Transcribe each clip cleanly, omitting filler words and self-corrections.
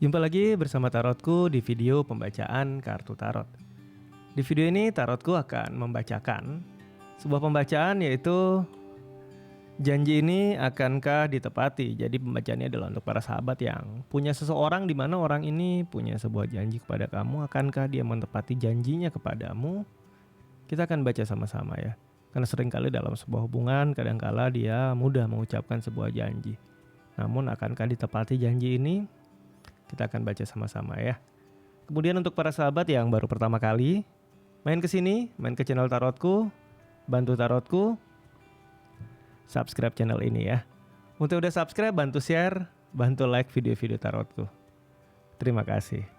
Jumpa lagi bersama Tarotku di video pembacaan kartu tarot. Di video ini Tarotku akan membacakan sebuah pembacaan, yaitu janji ini akankah ditepati. Jadi pembacaannya adalah untuk para sahabat yang punya seseorang di mana orang ini punya sebuah janji kepada kamu. Akankah dia menepati janjinya kepadamu? Kita akan baca sama-sama ya. Karena seringkali dalam sebuah hubungan kadangkala dia mudah mengucapkan sebuah janji. Namun akankah ditepati janji ini? Kita akan baca sama-sama ya. Kemudian untuk para sahabat yang baru pertama kali main ke sini, main ke channel Tarotku, bantu Tarotku subscribe channel ini ya. Untuk udah subscribe, bantu share, bantu like video-video Tarotku. Terima kasih.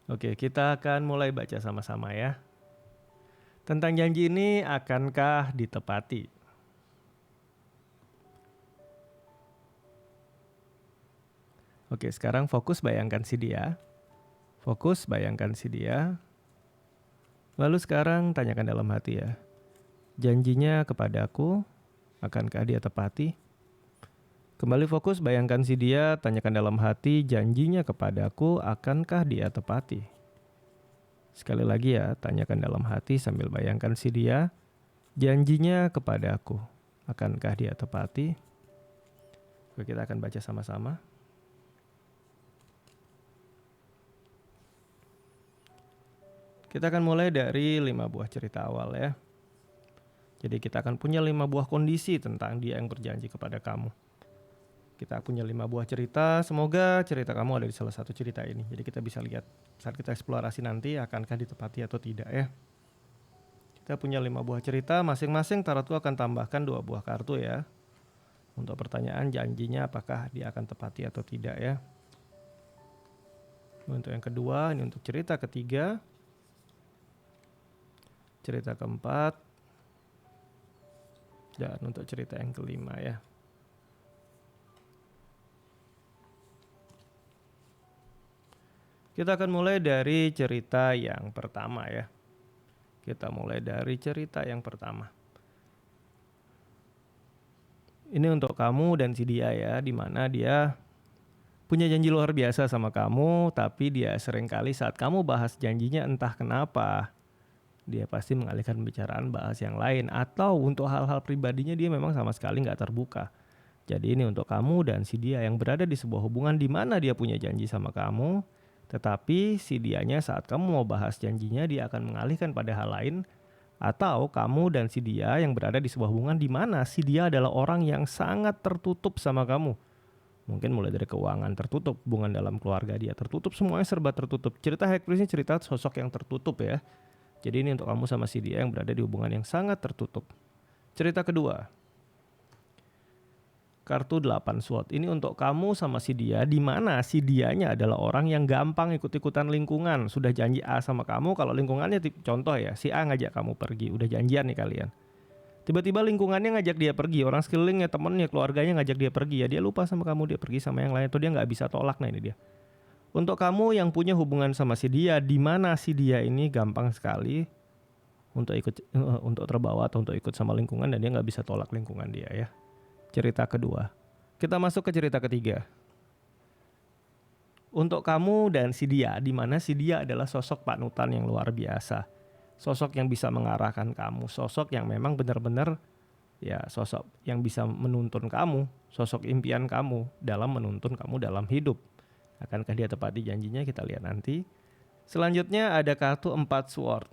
Oke, kita akan mulai baca sama-sama ya. Tentang janji ini akankah ditepati? Oke, sekarang fokus bayangkan si dia. Fokus bayangkan si dia. Lalu sekarang tanyakan dalam hati ya. Janjinya kepadaku, akankah dia tepati? Kembali fokus bayangkan si dia, tanyakan dalam hati, janjinya kepadaku, akankah dia tepati? Sekali lagi ya, tanyakan dalam hati sambil bayangkan si dia, janjinya kepadaku, akankah dia tepati? Oke, kita akan baca sama-sama. Kita akan mulai dari 5 buah cerita awal ya. Jadi kita akan punya 5 buah kondisi tentang dia yang berjanji kepada kamu. Kita punya 5 buah cerita, semoga cerita kamu ada di salah satu cerita ini. Jadi kita bisa lihat saat kita eksplorasi nanti akankah ditepati atau tidak ya. Kita punya 5 buah cerita, masing-masing tarotku akan tambahkan 2 buah kartu ya. Untuk pertanyaan janjinya apakah dia akan tepati atau tidak ya. Untuk yang kedua, ini untuk cerita ketiga. Cerita keempat. Dan untuk cerita yang kelima ya. Kita akan mulai dari cerita yang pertama ya. Kita mulai dari cerita yang pertama. Ini untuk kamu dan si dia ya, dimana dia punya janji luar biasa sama kamu, tapi dia seringkali saat kamu bahas janjinya entah kenapa dia pasti mengalihkan pembicaraan bahas yang lain, atau untuk hal-hal pribadinya dia memang sama sekali nggak terbuka. Jadi ini untuk kamu dan si dia yang berada di sebuah hubungan di mana dia punya janji sama kamu, tetapi si dianya saat kamu mau bahas janjinya dia akan mengalihkan pada hal lain. Atau kamu dan si dia yang berada di sebuah hubungan di mana si dia adalah orang yang sangat tertutup sama kamu. Mungkin mulai dari keuangan tertutup, hubungan dalam keluarga dia tertutup, semuanya serba tertutup. Cerita High Priest ini cerita sosok yang tertutup ya. Jadi ini untuk kamu sama si dia yang berada di hubungan yang sangat tertutup. Cerita kedua, kartu 8 sword. Ini untuk kamu sama si dia, di mana si dianya adalah orang yang gampang ikut-ikutan lingkungan. Sudah janji A sama kamu, kalau lingkungannya contoh ya, si A ngajak kamu pergi, udah janjian nih kalian. Tiba-tiba lingkungannya ngajak dia pergi, orang sekelilingnya, temennya, keluarganya ngajak dia pergi ya, dia lupa sama kamu, dia pergi sama yang lain, atau dia nggak bisa tolak. Nah ini dia. Untuk kamu yang punya hubungan sama si dia, di mana si dia ini gampang sekali untuk ikut, untuk terbawa atau untuk ikut sama lingkungan, dan dia nggak bisa tolak lingkungan dia ya. Cerita kedua. Kita masuk ke cerita ketiga. Untuk kamu dan si dia, di mana si dia adalah sosok panutan yang luar biasa. Sosok yang bisa mengarahkan kamu, sosok yang memang benar-benar ya, sosok yang bisa menuntun kamu, sosok impian kamu dalam menuntun kamu dalam hidup. Akankah dia tepati janjinya? Kita lihat nanti. Selanjutnya ada kartu 4 sword.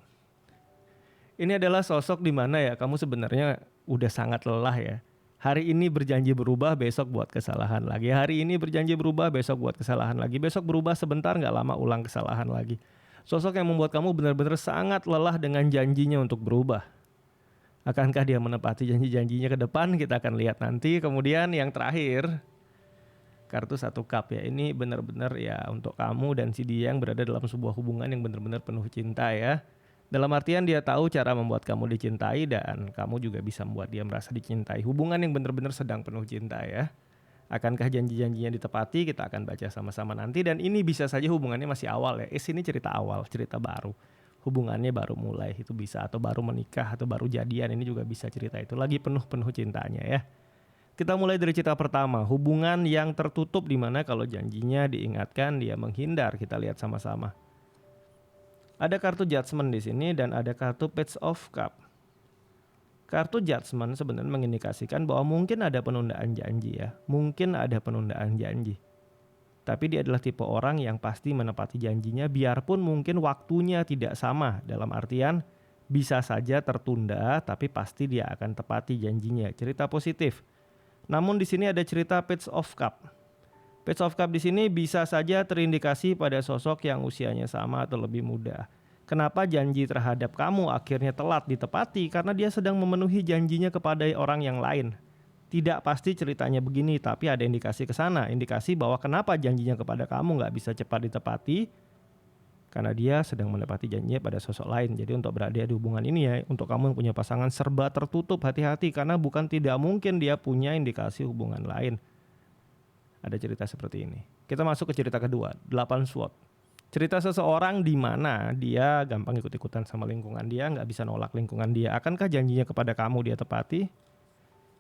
Ini adalah sosok di mana ya kamu sebenarnya udah sangat lelah ya. Hari ini berjanji berubah, besok buat kesalahan lagi. Hari ini berjanji berubah, besok buat kesalahan lagi. Besok berubah sebentar, nggak lama ulang kesalahan lagi. Sosok yang membuat kamu benar-benar sangat lelah dengan janjinya untuk berubah. Akankah dia menepati janji-janjinya ke depan? Kita akan lihat nanti. Kemudian yang terakhir, kartu 1 cup ya. Ini benar-benar ya untuk kamu dan si dia yang berada dalam sebuah hubungan yang benar-benar penuh cinta ya. Dalam artian dia tahu cara membuat kamu dicintai dan kamu juga bisa membuat dia merasa dicintai. Hubungan yang benar-benar sedang penuh cinta ya. Akankah janji-janjinya ditepati? Kita akan baca sama-sama nanti. Dan ini bisa saja hubungannya masih awal ya. Ini cerita awal, cerita baru. Hubungannya baru mulai, itu bisa. Atau baru menikah, atau baru jadian. Ini juga bisa cerita itu. Lagi penuh-penuh cintanya ya. Kita mulai dari cerita pertama. Hubungan yang tertutup, dimana kalau janjinya diingatkan dia menghindar. Kita lihat sama-sama. Ada kartu Judgment di sini dan ada kartu Page of Cup. Kartu Judgment sebenarnya mengindikasikan bahwa mungkin ada penundaan janji ya. Mungkin ada penundaan janji. Tapi dia adalah tipe orang yang pasti menepati janjinya biarpun mungkin waktunya tidak sama. Dalam artian bisa saja tertunda tapi pasti dia akan tepati janjinya. Cerita positif. Namun di sini ada cerita Page of Cup. Page of Cup di sini bisa saja terindikasi pada sosok yang usianya sama atau lebih muda. Kenapa janji terhadap kamu akhirnya telat ditepati? Karena dia sedang memenuhi janjinya kepada orang yang lain. Tidak pasti ceritanya begini, tapi ada indikasi ke sana. Indikasi bahwa kenapa janjinya kepada kamu nggak bisa cepat ditepati? Karena dia sedang menepati janjinya pada sosok lain. Jadi untuk berada di hubungan ini ya, untuk kamu yang punya pasangan serba tertutup, hati-hati. Karena bukan tidak mungkin dia punya indikasi hubungan lain. Ada cerita seperti ini. Kita masuk ke cerita kedua, 8 SWOT. Cerita seseorang di mana dia gampang ikut-ikutan sama lingkungan dia, nggak bisa nolak lingkungan dia. Akankah janjinya kepada kamu dia tepati?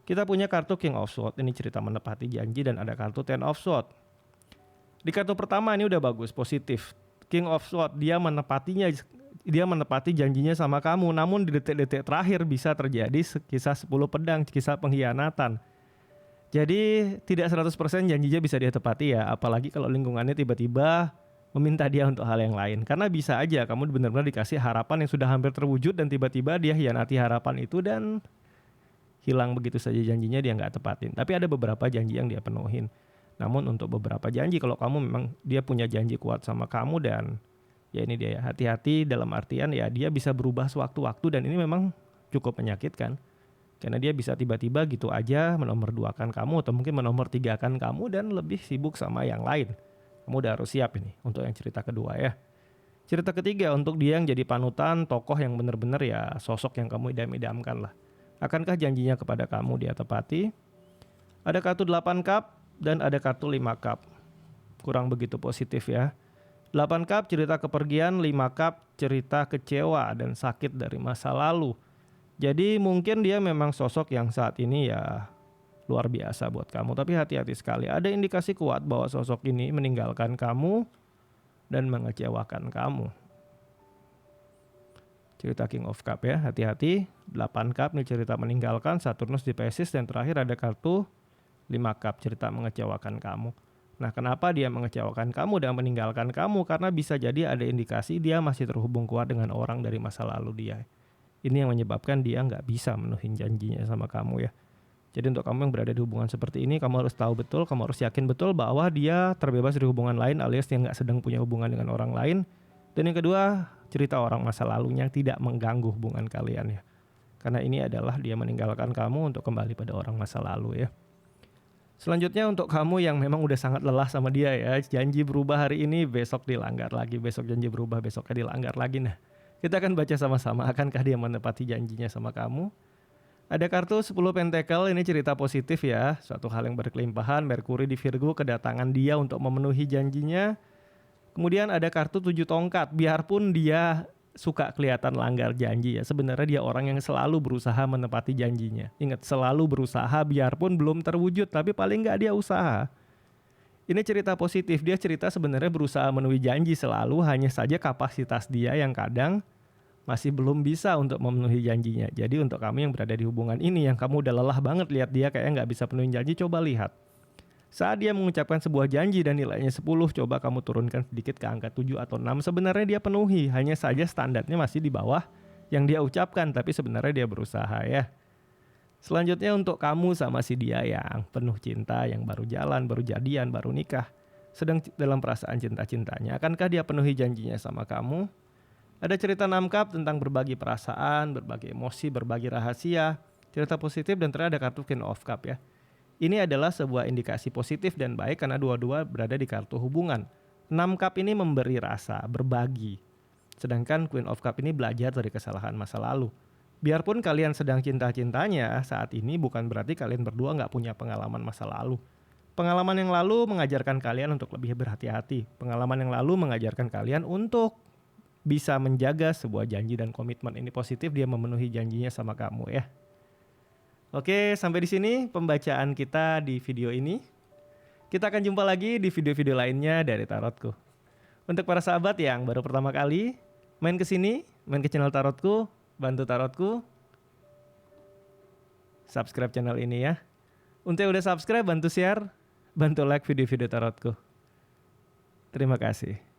Kita punya kartu King of Swords, ini cerita menepati janji, dan ada kartu Ten of Swords. Di kartu pertama ini udah bagus, positif. King of Swords, dia menepati janjinya sama kamu, namun di detik-detik terakhir bisa terjadi kisah 10 pedang, kisah pengkhianatan. Jadi tidak 100% janjinya bisa dia tepati ya, apalagi kalau lingkungannya tiba-tiba meminta dia untuk hal yang lain. Karena bisa aja kamu benar-benar dikasih harapan yang sudah hampir terwujud dan tiba-tiba dia hianati harapan itu dan hilang begitu saja janjinya, dia nggak tepatin. Tapi ada beberapa janji yang dia penuhin. Namun untuk beberapa janji, kalau kamu memang dia punya janji kuat sama kamu, dan ya ini dia ya, hati-hati dalam artian ya dia bisa berubah sewaktu-waktu, dan ini memang cukup menyakitkan. Karena dia bisa tiba-tiba gitu aja menomorduakan kamu atau mungkin menomortigakan kamu dan lebih sibuk sama yang lain. Kamu udah harus siap ini untuk yang cerita kedua ya. Cerita ketiga untuk dia yang jadi panutan, tokoh yang benar-benar ya sosok yang kamu idam-idamkan lah. Akankah janjinya kepada kamu dia tepati? Ada kartu 8 cup dan ada kartu 5 cup. Kurang begitu positif ya. 8 cup cerita kepergian, 5 cup cerita kecewa dan sakit dari masa lalu. Jadi mungkin dia memang sosok yang saat ini ya luar biasa buat kamu. Tapi hati-hati sekali, ada indikasi kuat bahwa sosok ini meninggalkan kamu dan mengecewakan kamu. Cerita King of Cup ya, hati-hati. 8 cup nih cerita meninggalkan, Saturnus di Pisces, dan terakhir ada kartu 5 cup cerita mengecewakan kamu. Nah, kenapa dia mengecewakan kamu dan meninggalkan kamu? Karena bisa jadi ada indikasi dia masih terhubung kuat dengan orang dari masa lalu dia. Ini yang menyebabkan dia nggak bisa menuhin janjinya sama kamu ya. Jadi untuk kamu yang berada di hubungan seperti ini, kamu harus tahu betul, kamu harus yakin betul bahwa dia terbebas dari hubungan lain alias dia nggak sedang punya hubungan dengan orang lain. Dan yang kedua, cerita orang masa lalunya tidak mengganggu hubungan kalian ya. Karena ini adalah dia meninggalkan kamu untuk kembali pada orang masa lalu ya. Selanjutnya untuk kamu yang memang udah sangat lelah sama dia ya, janji berubah hari ini, besok dilanggar lagi, besok janji berubah, besoknya dilanggar lagi. Nah, kita akan baca sama-sama, akankah dia menepati janjinya sama kamu? Ada kartu 10 Pentacle, ini cerita positif ya, suatu hal yang berkelimpahan, Merkuri di Virgo kedatangan dia untuk memenuhi janjinya. Kemudian ada kartu 7 tongkat, biarpun dia suka kelihatan langgar janji ya, sebenarnya dia orang yang selalu berusaha menepati janjinya. Ingat, selalu berusaha biarpun belum terwujud, tapi paling nggak dia usaha. Ini cerita positif, dia cerita sebenarnya berusaha memenuhi janji selalu, hanya saja kapasitas dia yang kadang masih belum bisa untuk memenuhi janjinya. Jadi untuk kamu yang berada di hubungan ini, yang kamu udah lelah banget lihat dia kayak nggak bisa penuhin janji, coba lihat. Saat dia mengucapkan sebuah janji dan nilainya 10, coba kamu turunkan sedikit ke angka 7 atau 6. Sebenarnya dia penuhi, hanya saja standarnya masih di bawah yang dia ucapkan, tapi sebenarnya dia berusaha ya. Selanjutnya untuk kamu sama si dia yang penuh cinta, yang baru jalan, baru jadian, baru nikah, sedang dalam perasaan cinta-cintanya, akankah dia penuhi janjinya sama kamu? Ada cerita 6 cup tentang berbagi perasaan, berbagi emosi, berbagi rahasia, cerita positif, dan terakhir ada kartu King of Cup ya. Ini adalah sebuah indikasi positif dan baik karena dua-dua berada di kartu hubungan. 6 cup ini memberi rasa, berbagi. Sedangkan Queen of Cup ini belajar dari kesalahan masa lalu. Biarpun kalian sedang cinta-cintanya saat ini, bukan berarti kalian berdua nggak punya pengalaman masa lalu. Pengalaman yang lalu mengajarkan kalian untuk lebih berhati-hati. Pengalaman yang lalu mengajarkan kalian untuk bisa menjaga sebuah janji dan komitmen. Ini positif, dia memenuhi janjinya sama kamu ya. Oke, sampai di sini pembacaan kita di video ini. Kita akan jumpa lagi di video-video lainnya dari Tarotku. Untuk para sahabat yang baru pertama kali main ke sini, main ke channel Tarotku, bantu Tarotku subscribe channel ini ya. Untuk yang udah subscribe, bantu share, bantu like video-video Tarotku. Terima kasih.